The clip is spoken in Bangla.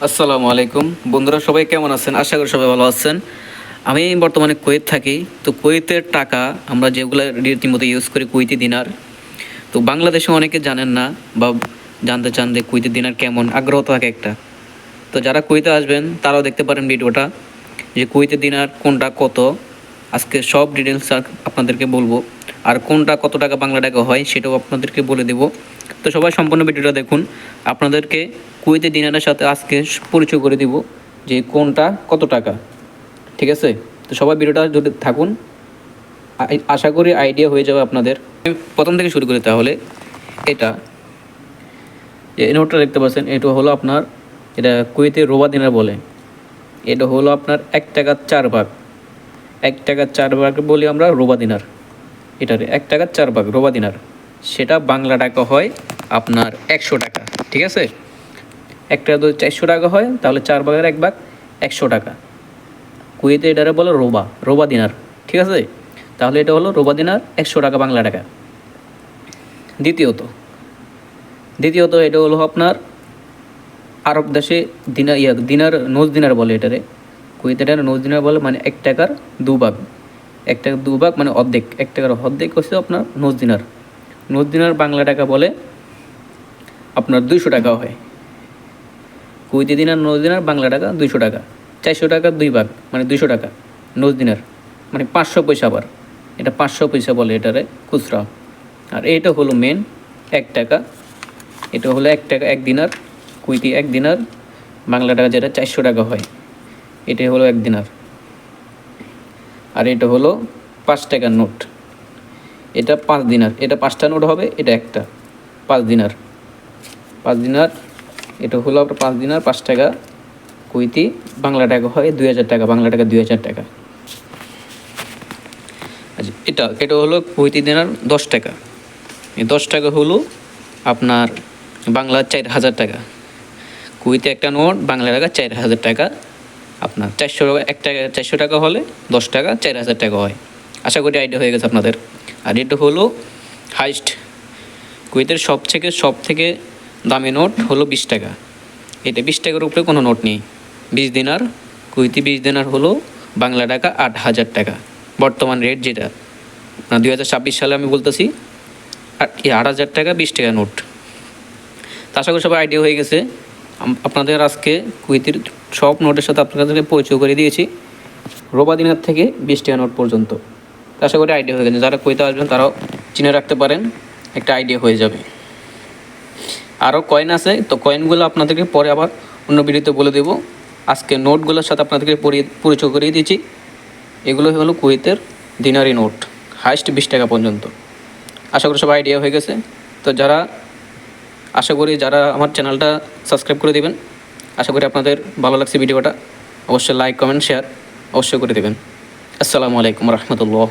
আসসালামু আলাইকুম বন্ধুরা, সবাই কেমন আছেন? আশা করি সবাই ভালো আছেন। আমি বর্তমানে কুয়েত থাকি। তো কুয়েতের টাকা আমরা যেগুলো রীতিমতো ইউজ করি কুয়েতি দিনার। তো বাংলাদেশে অনেকে জানেন না বা জানতে চান যে কুয়েতি দিনার কেমন, আগ্রহ থাকে একটা। তো যারা কুয়েতে আসবেন তারাও দেখতে পারেন ভিডিওটা, যে কুয়েতি দিনার কোনটা কত। আজকে সব ডিটেলস আপনাদেরকে বলবো, আর কোনটা কত টাকা বাংলা টাকা হয় সেটাও আপনাদেরকে বলে দেব। তো সবাই সম্পূর্ণ ভিডিওটা দেখুন। আপনাদেরকে কুয়েতি দিনারের সাথে আজকে পরিচয় করে দিব যে কোনটা কত টাকা, ঠিক আছে? তো সবাই ভিডিওটা যদি থাকুন, আশা করি আইডিয়া হয়ে যাবে আপনাদের। আমি প্রথম থেকে শুরু করি তাহলে। এটা এই নোটটা দেখতে পাচ্ছেন, এটা হলো আপনার, এটা কুয়েতে রোবা দিনার বলে। এটা হলো আপনার 1 টাকা 4 ভাগ। 1 টাকা 4 ভাগ বলি আমরা রোবা দিনার। এটার 1 টাকা 4 ভাগ রোবা দিনার, সেটা বাংলা টাকা হয় আপনার 100 টাকা, ঠিক আছে? একটা যদি 400 টাকা হয় তাহলে 4 ভাগের 1 ভাগ 100 টাকা। কুয়েতে এটারে বলে রোবা, রোবা দিনার, ঠিক আছে? তাহলে এটা হলো রোবা দিনার 100 টাকা বাংলা টাকা। দ্বিতীয়ত দ্বিতীয়ত এটা হলো আপনার আরব দেশে দিনার, দিনার নোজ দিনার বলে এটারে। কুয়েতে এটা নোজ দিনার বলে, মানে 1 টাকার 2 ভাগ। 1 টাকার 2 ভাগ মানে অর্ধেক, 1 টাকার অর্ধেক হচ্ছে আপনার নোজ দিনার। নোজ দিনার বাংলা টাকা বলে আপনার 200 টাকা হয়। কুয়েতি দিনার নোজ দিনার বাংলা টাকা 200 টাকা। 400 টাকার 2 ভাগ মানে 200 টাকা নোজ দিনার, মানে 500 পয়সা। আবার এটা 500 পয়সা বলে এটারে খুচরা। আর এটা হলো মেন 1 টাকা। এটা হলো 1 টাকা 1 দিনার, কুয়েতি 1 দিনার বাংলা টাকা যেটা 400 টাকা হয়, এটাই হলো 1 দিনার। আর এটা হলো 5 টাকার নোট, এটা 5 দিনার। এটা 5টা নোট হবে, এটা একটা 5 দিনার। 5 দিনার এটা হলো আপনার 5 দিনার 5 টাকা কুয়েতি বাংলা টাকা হয় 2000 টাকা, বাংলা টাকা 2000 টাকা। আচ্ছা, এটা হলো কুয়েতি দিনার 10 টাকা। এই 10 টাকা হলো আপনার বাংলা 4000 টাকা। কুয়েতে একটা নোট বাংলা টাকা 4000 টাকা। আপনার 400 টাকা, 1 টাকা 400 টাকা হলে 10 টাকা 4000 টাকা হয়। আশা করি আইডিয়া হয়ে গেছে আপনাদের। আর এটা হলো হাইস্ট, কুয়েতের সব থেকে দামি নোট হলো 20 টাকা। এটা 20 টাকার উপরে কোনো নোট নেই। 20 দিনার, কুয়েতি 20 দিনার হলো বাংলা টাকা 8000 টাকা। বর্তমান রেট যেটা 2026 সালে আমি বলতেছি, 8000 টাকা 20 টাকা নোট। তা আশা করি সবাই আইডিয়া হয়ে গেছে। আপনাদের আজকে কুয়েতের সব নোটের সাথে আপনাদেরকে পরিচয় করে দিয়েছি, রোবা দিনার থেকে 20 টাকা নোট পর্যন্ত। আশা করি আইডিয়া হয়ে গেছে। যারা কুয়েতে আসবেন তারাও চিনে রাখতে পারেন, একটা আইডিয়া হয়ে যাবে। আরও কয়েন আছে, তো কয়েনগুলো আপনাদেরকে পরে আবার অন্য ভিডিওতে বলে দেবো। আজকে নোটগুলোর সাথে আপনাদেরকে পরিচয় করিয়ে দিয়েছি। এগুলো হলো কুয়েতের দিনারি নোট, হাইস্ট 20 টাকা পর্যন্ত। আশা করি সবাই আইডিয়া হয়ে গেছে। তো আশা করি যারা আমার চ্যানেলটা সাবস্ক্রাইব করে দেবেন। আশা করি আপনাদের ভালো লাগছে ভিডিওটা। অবশ্যই লাইক কমেন্ট শেয়ার অবশ্যই করে দেবেন। আসসালামু আলাইকুম রহমতুল্লাহ।